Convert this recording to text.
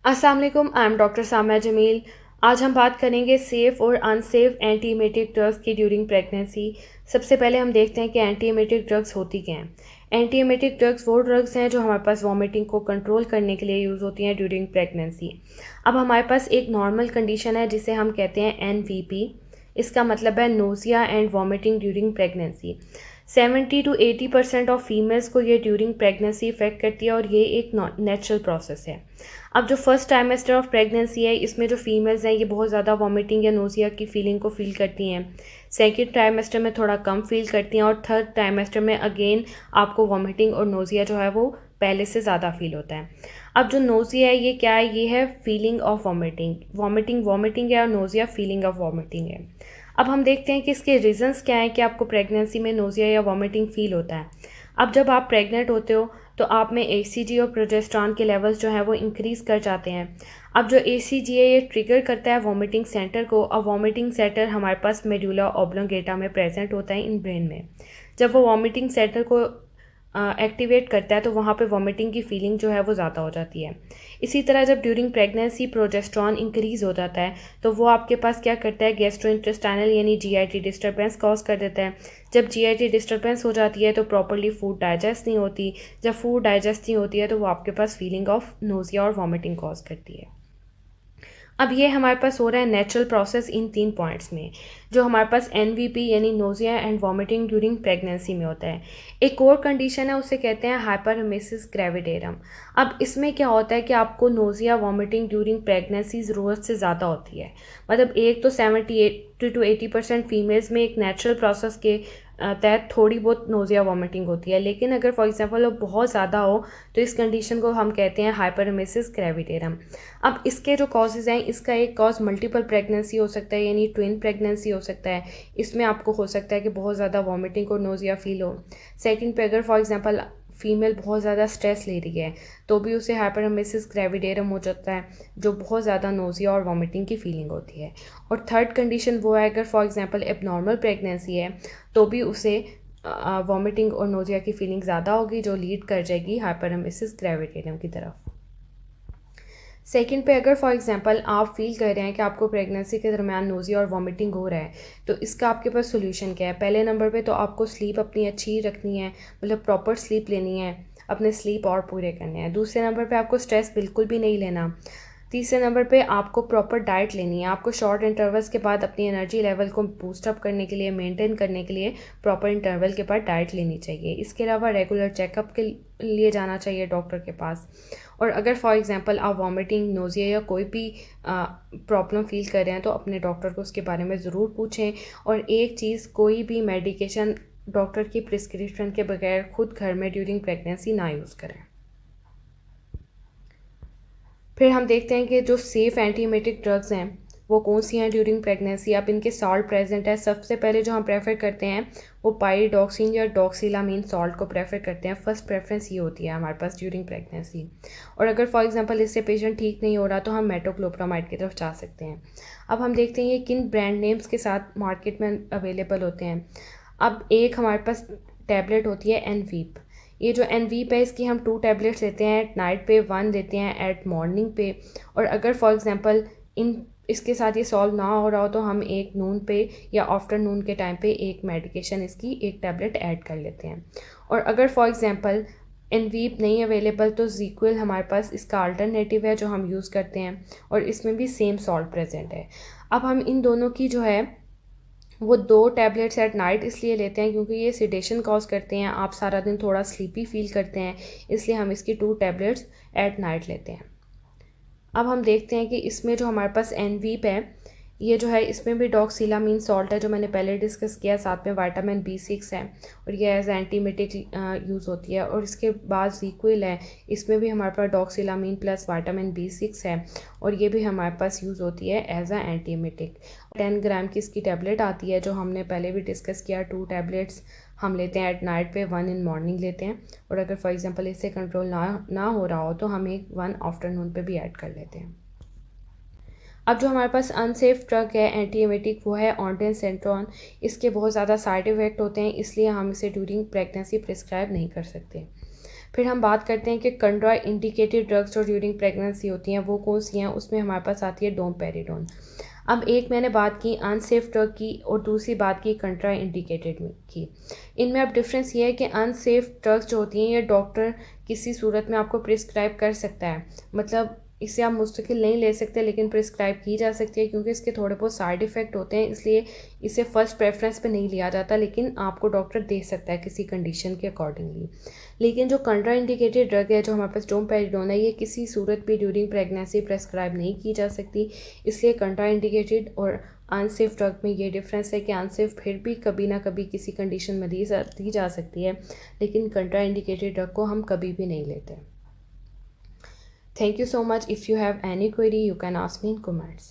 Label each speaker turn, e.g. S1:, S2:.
S1: अस्सलाम वालेकुम, I am doctor Samia Jameel. आज हम बात करेंगे सेफ़ और अनसेफ एंटी एमेटिक ड्रग्स की ड्यूरिंग प्रेगनेंसी। सबसे पहले हम देखते हैं कि एंटी एमेटिक ड्रग्स होती क्या हैं। एंटी एमेटिक ड्रग्स वो ड्रग्स हैं जो हमारे पास वॉमिटिंग को कंट्रोल करने के लिए यूज़ होती हैं ड्यूरिंग प्रेगनेंसी। अब हमारे पास एक नॉर्मल कंडीशन है जिसे हम कहते हैं NVP। इसका मतलब है nausea and vomiting during pregnancy. 70 to 80% of females को ये ड्यूरिंग प्रेगनेंसी इफ़ेक्ट करती है और ये एक नेचुरल प्रोसेस है। अब जो फर्स्ट ट्राइमेस्टर ऑफ प्रेगनेंसी है, इसमें जो फीमेल्स हैं ये बहुत ज़्यादा वॉमिटिंग या नोज़िया की फीलिंग को फील करती हैं। सेकंड ट्राइमेस्टर में थोड़ा कम फील करती हैं और थर्ड ट्राइमेस्टर में अगेन आपको वॉमिटिंग और नोज़िया जो है वो पहले से ज़्यादा फील होता है। अब जो नोज़िया है ये क्या है? ये है फीलिंग ऑफ वॉमिटिंग। वॉमिटिंग है और नोज़िया फीलिंग ऑफ वॉमिटिंग है। अब हम देखते हैं कि इसके रीज़न्स क्या हैं कि आपको प्रेगनेंसी में नोज़िया या वॉमिटिंग फ़ील होता है। अब जब आप प्रेग्नेंट होते हो तो आप में ACG और प्रोजेस्टेरॉन के लेवल्स जो हैं वो इंक्रीज़ कर जाते हैं। अब जो ACG है ये ट्रिगर करता है वॉमिटिंग सेंटर को। अब वॉमिटिंग सेंटर हमारे पास मेडुला ऑब्लोंगेटा में प्रेजेंट होता है इन ब्रेन में। जब वो वॉमिटिंग सेंटर को एक्टिवेट करता है तो वहाँ पे वॉमिटिंग की फीलिंग जो है वो ज़्यादा हो जाती है। इसी तरह जब ड्यूरिंग प्रेगनेंसी प्रोजेस्टेरॉन इंक्रीज़ हो जाता है तो वो आपके पास क्या करता है, गैस्ट्रोइंटेस्टाइनल यानी GIT डिस्टर्बेंस कॉज कर देता है। जब GIT डिस्टर्बेंस हो जाती है तो प्रॉपर्ली फूड डाइजेस्ट नहीं होती। जब फूड डाइजेस्ट नहीं होती है तो वो आपके पास फीलिंग ऑफ नोज़िया और वॉमिटिंग कॉज करती है। अब ये हमारे पास हो रहा है नेचुरल प्रोसेस इन 3 पॉइंट्स में, जो हमारे पास NVP यानी nausea and vomiting during pregnancy में होता है। एक और कंडीशन है, उसे कहते हैं हाइपरएमेसिस ग्रेविडेरम। अब इसमें क्या होता है कि आपको नोज़िया वॉमिटिंग ड्यूरिंग प्रेगनेंसी ज़रूरत से ज़्यादा होती है। मतलब एक तो 70 to 80% फीमेल्स में एक नेचुरल प्रोसेस के तहत थोड़ी बहुत नोज़िया वॉमिटिंग होती है, लेकिन अगर फॉर एग्जांपल वो बहुत ज़्यादा हो तो इस कंडीशन को हम कहते हैं हाइपरएमेसिस ग्रेविडेरम। अब इसके जो कॉजेज़ हैं, इसका एक कॉज मल्टीपल प्रेगनेंसी हो सकता है यानी ट्विन प्रेगनेंसी हो सकता है। इसमें आपको हो सकता है कि बहुत ज़्यादा वॉमिटिंग और नोज़िया फील हो। सेकंड पे अगर फॉर एग्जांपल फीमेल बहुत ज़्यादा स्ट्रेस ले रही है तो भी उसे हाइपरएमेसिस ग्रेविडेरम हो जाता है, जो बहुत ज़्यादा नोज़िया और वॉमिटिंग की फीलिंग होती है। और थर्ड कंडीशन वो है अगर फॉर एग्जांपल एबनॉर्मल प्रेगनेंसी है तो भी उसे वॉमिटिंग और नोज़िया की फीलिंग ज़्यादा होगी, जो लीड कर जाएगी हाइपरएमेसिस ग्रेविडेरम की तरफ। सेकंड पे अगर फॉर एग्जांपल आप फील कर रहे हैं कि आपको प्रेगनेंसी के दरमियान नोज़िया और वॉमिटिंग हो रहा है तो इसका आपके पास सोल्यूशन क्या है? पहले नंबर पे तो आपको स्लीप अपनी अच्छी रखनी है, मतलब प्रॉपर स्लीप लेनी है, अपने स्लीप और पूरे करने हैं। दूसरे नंबर पे आपको स्ट्रेस बिल्कुल भी नहीं लेना। तीसरे नंबर पे आपको प्रॉपर डाइट लेनी है। आपको शॉर्ट इंटरवल्स के बाद अपनी एनर्जी लेवल को बूस्ट अप करने के लिए, मेंटेन करने के लिए प्रॉपर इंटरवल के बाद डाइट लेनी चाहिए। इसके अलावा रेगुलर चेकअप के लिए जाना चाहिए डॉक्टर के पास। और अगर फॉर एग्जांपल आप वॉमिटिंग, नोज़िया या कोई भी प्रॉब्लम फील कर रहे हैं तो अपने डॉक्टर को उसके बारे में ज़रूर पूछें। और एक चीज़, कोई भी मेडिकेशन डॉक्टर की प्रिस्क्रिप्शन के बगैर खुद घर में ड्यूरिंग प्रेगनेंसी ना यूज़ करें। फिर हम देखते हैं कि जो सेफ़ एंटीमेटिक ड्रग्स हैं वो कौन सी हैं ड्यूरिंग प्रेगनेंसी। अब इनके सॉल्ट प्रेजेंट है। सबसे पहले जो हम प्रेफर करते हैं वो पाइरिडॉक्सिन या डॉक्सिलामीन सॉल्ट को प्रेफर करते हैं। फर्स्ट प्रेफरेंस ये होती है हमारे पास ड्यूरिंग प्रेगनेंसी। और अगर फॉर एग्जांपल इससे पेशेंट ठीक नहीं हो रहा तो हम मेटोक्लोप्रामाइड की तरफ जा सकते हैं। अब हम देखते हैं ये किन ब्रांड नेम्स के साथ मार्केट में अवेलेबल होते हैं। अब एक हमारे पास टैबलेट होती है एनवीप। ये जो एनवीप है इसकी हम 2 टैबलेट्स लेते हैं एट नाइट पे, 1 लेते हैं एट मॉर्निंग पे। और अगर फॉर एग्जांपल इसके साथ ये सॉल्व ना हो रहा हो तो हम एक नून पे या आफ्टरनून के टाइम पे एक मेडिकेशन इसकी एक टैबलेट ऐड कर लेते हैं। और अगर फॉर एग्जांपल एनवीप नहीं अवेलेबल तो ZzzQuil हमारे पास इसका अल्टरनेटिव है जो हम यूज़ करते हैं और इसमें भी सेम सॉल्ट प्रेजेंट है। अब हम इन दोनों की जो है वो 2 टैबलेट्स एट नाइट इसलिए लेते हैं क्योंकि ये सिडेशन कॉज करते हैं, आप सारा दिन थोड़ा स्लीपी फील करते हैं, इसलिए हम इसकी 2 टैबलेट्स एट नाइट लेते हैं। अब हम देखते हैं कि इसमें जो हमारे पास एनवीप है ये जो है इसमें भी डॉक्सिलामीन सॉल्ट है जो मैंने पहले डिस्कस किया, साथ में विटामिन B6 है और ये एज एंटीमेटिक यूज़ होती है। और इसके बाद ZzzQuil है, इसमें भी हमारे पास डॉक्सिलामीन प्लस विटामिन B6 है और ये भी हमारे पास यूज़ होती है एज अ एंटीमेटिक। 10 ग्राम की इसकी टैबलेट आती है जो हमने पहले भी डिस्कस किया। 2 टैबलेट्स हम लेते हैं एट नाइट पे, 1 इन मॉर्निंग लेते हैं। और अगर फॉर एग्जांपल इससे कंट्रोल ना हो रहा हो तो हम एक 1 आफ्टरनून पे भी ऐड कर लेते हैं। अब जो हमारे पास अनसेफ ड्रग है एंटीएमेटिक वो है ऑन्टेंसेंट्रॉन। इसके बहुत ज़्यादा साइड इफ़ेक्ट होते हैं, इसलिए हम इसे ड्यूरिंग प्रेगनेंसी प्रिस्क्राइब नहीं कर सकते। फिर हम बात करते हैं कि कंट्रा इंडिकेटेड ड्रग्स जो ड्यूरिंग प्रेगनेंसी होती हैं वो कौन सी हैं। उसमें हमारे पास आती है डोमपेरिडोन। अब एक मैंने बात की अनसेफ ड्रग की और दूसरी बात की कंट्रा इंडिकेटेड की। इनमें अब डिफरेंस ये है कि अनसेफ ड्रग्स जो होती हैं ये डॉक्टर किसी सूरत में आपको प्रिस्क्राइब कर सकता है, मतलब इसे आप मुस्तकिल नहीं ले सकते लेकिन प्रिस्क्राइब की जा सकती है, क्योंकि इसके थोड़े बहुत साइड इफ़ेक्ट होते हैं, इसलिए इसे फ़र्स्ट प्रेफरेंस पे नहीं लिया जाता, लेकिन आपको डॉक्टर दे सकता है किसी कंडीशन के अकॉर्डिंगली। लेकिन जो कंट्रा इंडिकेटेड ड्रग है जो हमारे पास डोमपेरिडोन है, ये किसी सूरत भी ड्यूरिंग प्रेगनेंसी प्रेस्क्राइब नहीं की जा सकती, इसलिए कंट्रा इंडिकेटेड और अनसेफ ड्रग में ये डिफरेंस है कि अनसेफ फिर भी कभी ना कभी किसी कंडीशन में दी जा सकती है, लेकिन कंट्रा इंडिकेटेड ड्रग को हम कभी भी नहीं लेते। Thank you so much. If you have any query, you can ask me in comments.